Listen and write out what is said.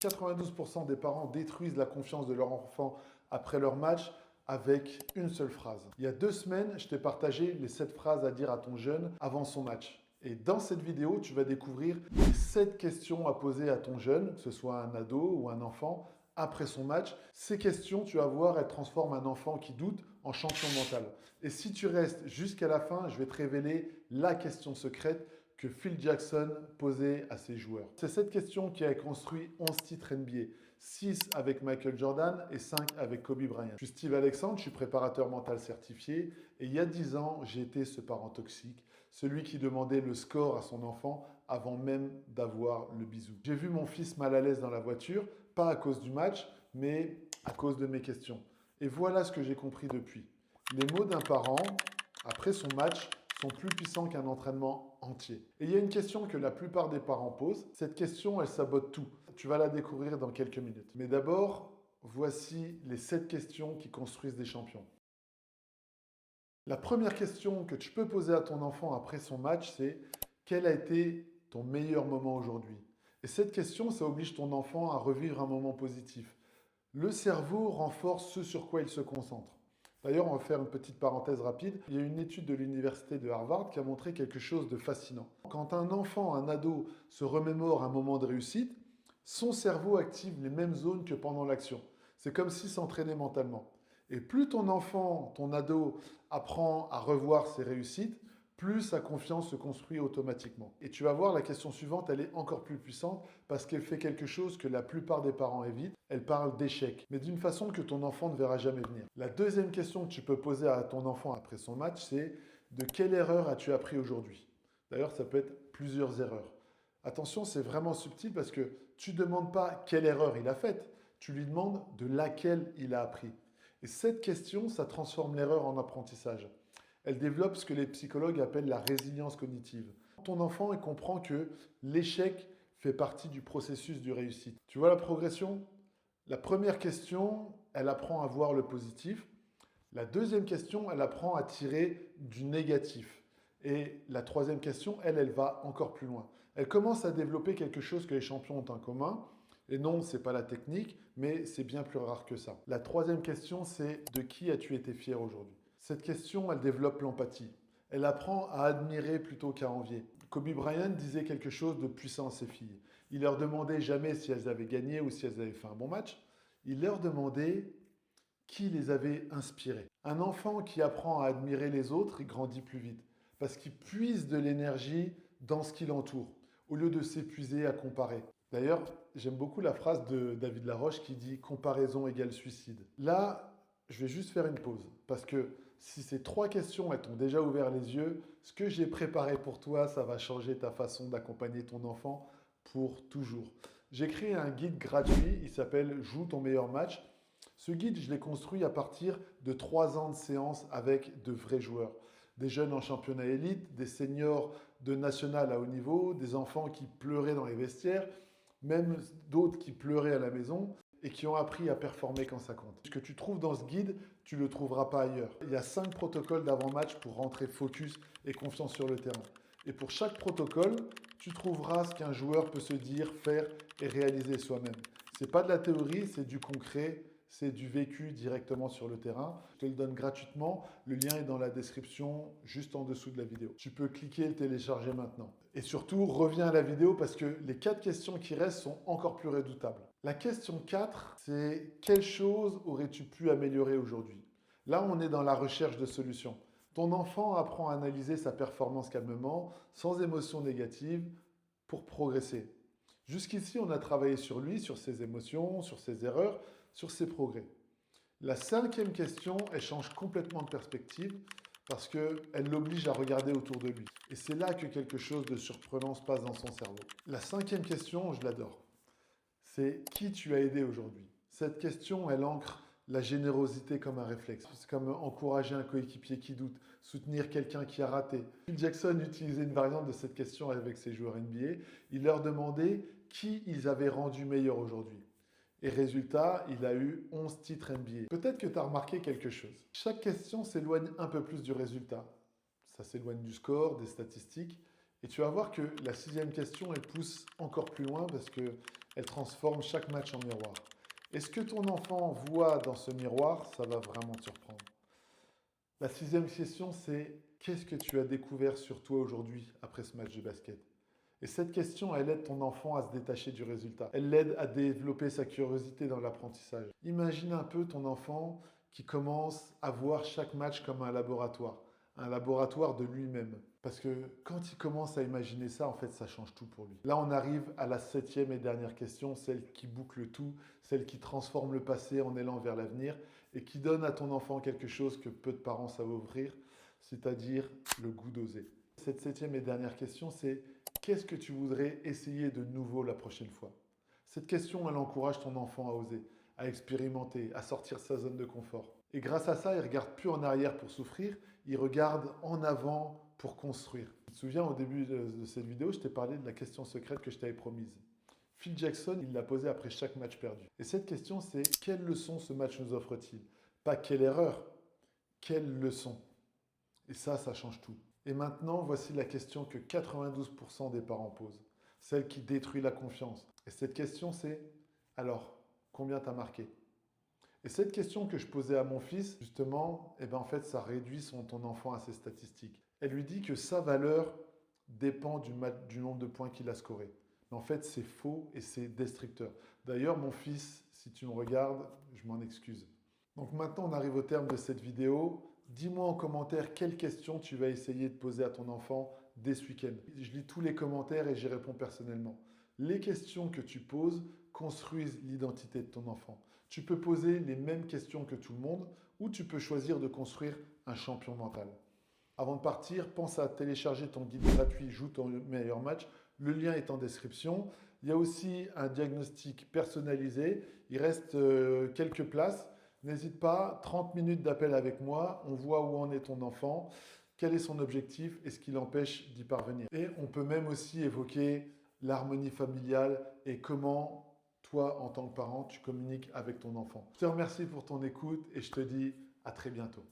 92% des parents détruisent la confiance de leur enfant après leur match avec une seule phrase. Il y a 2 semaines, je t'ai partagé les 7 phrases à dire à ton jeune avant son match. Et dans cette vidéo, tu vas découvrir les 7 questions à poser à ton jeune, que ce soit un ado ou un enfant, après son match. Ces questions, tu vas voir, elles transforment un enfant qui doute en champion mental. Et si tu restes jusqu'à la fin, je vais te révéler la question secrète que Phil Jackson posait à ses joueurs. C'est cette question qui a construit 11 titres NBA, 6 avec Michael Jordan et 5 avec Kobe Bryant. Je suis Steve Alexandre, je suis préparateur mental certifié et il y a 10 ans, j'ai été ce parent toxique, celui qui demandait le score à son enfant avant même d'avoir le bisou. J'ai vu mon fils mal à l'aise dans la voiture, pas à cause du match, mais à cause de mes questions. Et voilà ce que j'ai compris depuis. Les mots d'un parent, après son match, sont plus puissants qu'un entraînement entier. Et il y a une question que la plupart des parents posent. Cette question, elle sabote tout. Tu vas la découvrir dans quelques minutes. Mais d'abord, voici les 7 questions qui construisent des champions. La première question que tu peux poser à ton enfant après son match, c'est quel a été ton meilleur moment aujourd'hui? Et cette question, ça oblige ton enfant à revivre un moment positif. Le cerveau renforce ce sur quoi il se concentre. D'ailleurs, on va faire une petite parenthèse rapide. Il y a une étude de l'université de Harvard qui a montré quelque chose de fascinant. Quand un enfant, un ado, se remémore un moment de réussite, son cerveau active les mêmes zones que pendant l'action. C'est comme s'il s'entraînait mentalement. Et plus ton enfant, ton ado, apprend à revoir ses réussites, plus sa confiance se construit automatiquement. Et tu vas voir, la question suivante, elle est encore plus puissante parce qu'elle fait quelque chose que la plupart des parents évitent. Elle parle d'échec, mais d'une façon que ton enfant ne verra jamais venir. La deuxième question que tu peux poser à ton enfant après son match, c'est de quelle erreur as-tu appris aujourd'hui? D'ailleurs, ça peut être plusieurs erreurs. Attention, c'est vraiment subtil parce que tu ne demandes pas quelle erreur il a faite, tu lui demandes de laquelle il a appris. Et cette question, ça transforme l'erreur en apprentissage. Elle développe ce que les psychologues appellent la résilience cognitive. Ton enfant, il comprend que l'échec fait partie du processus de réussite. Tu vois la progression? La première question, elle apprend à voir le positif. La deuxième question, elle apprend à tirer du négatif. Et la troisième question, elle va encore plus loin. Elle commence à développer quelque chose que les champions ont en commun. Et non, ce n'est pas la technique, mais c'est bien plus rare que ça. La troisième question, c'est de qui as-tu été fier aujourd'hui? Cette question, elle développe l'empathie. Elle apprend à admirer plutôt qu'à envier. Kobe Bryant disait quelque chose de puissant à ses filles. Il leur demandait jamais si elles avaient gagné ou si elles avaient fait un bon match. Il leur demandait qui les avait inspirées. Un enfant qui apprend à admirer les autres, il grandit plus vite parce qu'il puise de l'énergie dans ce qui l'entoure au lieu de s'épuiser à comparer. D'ailleurs, j'aime beaucoup la phrase de David Laroche qui dit « comparaison égale suicide ». Là, je vais juste faire une pause parce que si ces 3 questions elles t'ont déjà ouvert les yeux, ce que j'ai préparé pour toi, ça va changer ta façon d'accompagner ton enfant pour toujours. J'ai créé un guide gratuit, il s'appelle « Joue ton meilleur match ». Ce guide, je l'ai construit à partir de 3 ans de séances avec de vrais joueurs. Des jeunes en championnat élite, des seniors de national à haut niveau, des enfants qui pleuraient dans les vestiaires, même d'autres qui pleuraient à la maison et qui ont appris à performer quand ça compte. Ce que tu trouves dans ce guide, tu ne le trouveras pas ailleurs. Il y a 5 protocoles d'avant-match pour rentrer focus et confiance sur le terrain. Et pour chaque protocole, tu trouveras ce qu'un joueur peut se dire, faire et réaliser soi-même. Ce n'est pas de la théorie, c'est du concret, c'est du vécu directement sur le terrain. Je te le donne gratuitement. Le lien est dans la description, juste en dessous de la vidéo. Tu peux cliquer et le télécharger maintenant. Et surtout, reviens à la vidéo parce que les 4 questions qui restent sont encore plus redoutables. La question 4, c'est quelle chose aurais-tu pu améliorer aujourd'hui? Là, on est dans la recherche de solutions. Ton enfant apprend à analyser sa performance calmement, sans émotions négatives, pour progresser. Jusqu'ici, on a travaillé sur lui, sur ses émotions, sur ses erreurs, sur ses progrès. La 5e question, elle change complètement de perspective parce qu'elle l'oblige à regarder autour de lui. Et c'est là que quelque chose de surprenant se passe dans son cerveau. La 5e question, je l'adore. C'est qui tu as aidé aujourd'hui? Cette question, elle ancre la générosité comme un réflexe. C'est comme encourager un coéquipier qui doute, soutenir quelqu'un qui a raté. Phil Jackson utilisait une variante de cette question avec ses joueurs NBA. Il leur demandait qui ils avaient rendu meilleur aujourd'hui. Et résultat, il a eu 11 titres NBA. Peut-être que tu as remarqué quelque chose. Chaque question s'éloigne un peu plus du résultat. Ça s'éloigne du score, des statistiques. Et tu vas voir que la 6e question, elle pousse encore plus loin parce que Elle transforme chaque match en miroir. Et ce que ton enfant voit dans ce miroir, ça va vraiment te surprendre. La 6e question, c'est qu'est-ce que tu as découvert sur toi aujourd'hui après ce match de basket? Et cette question, elle aide ton enfant à se détacher du résultat. Elle l'aide à développer sa curiosité dans l'apprentissage. Imagine un peu ton enfant qui commence à voir chaque match comme un laboratoire de lui-même. Parce que quand il commence à imaginer ça, en fait, ça change tout pour lui. Là, on arrive à la 7e et dernière question, celle qui boucle tout, celle qui transforme le passé en élan vers l'avenir et qui donne à ton enfant quelque chose que peu de parents savent offrir, c'est-à-dire le goût d'oser. Cette 7e et dernière question, c'est qu'est-ce que tu voudrais essayer de nouveau la prochaine fois? Cette question, elle encourage ton enfant à oser, à expérimenter, à sortir de sa zone de confort. Et grâce à ça, il ne regarde plus en arrière pour souffrir, il regarde en avant pour construire. Tu te souviens, au début de cette vidéo, je t'ai parlé de la question secrète que je t'avais promise. Phil Jackson, il l'a posée après chaque match perdu. Et cette question, c'est quelle leçon ce match nous offre-t-il? Pas quelle erreur, quelle leçon? Et ça change tout. Et maintenant, voici la question que 92% des parents posent, celle qui détruit la confiance. Et cette question, c'est alors, combien t'as marqué? Et cette question que je posais à mon fils, justement, en fait, ça réduit ton enfant à ses statistiques. Elle lui dit que sa valeur dépend du nombre de points qu'il a scoré. Mais en fait, c'est faux et c'est destructeur. D'ailleurs, mon fils, si tu me regardes, je m'en excuse. Donc maintenant, on arrive au terme de cette vidéo. Dis-moi en commentaire quelles questions tu vas essayer de poser à ton enfant dès ce week-end. Je lis tous les commentaires et j'y réponds personnellement. Les questions que tu poses construisent l'identité de ton enfant. Tu peux poser les mêmes questions que tout le monde ou tu peux choisir de construire un champion mental. Avant de partir, pense à télécharger ton guide gratuit Joue ton meilleur match. Le lien est en description. Il y a aussi un diagnostic personnalisé. Il reste quelques places. N'hésite pas, 30 minutes d'appel avec moi. On voit où en est ton enfant, quel est son objectif et ce qui l'empêche d'y parvenir. Et on peut même aussi évoquer l'harmonie familiale et comment toi, en tant que parent, tu communiques avec ton enfant. Je te remercie pour ton écoute et je te dis à très bientôt.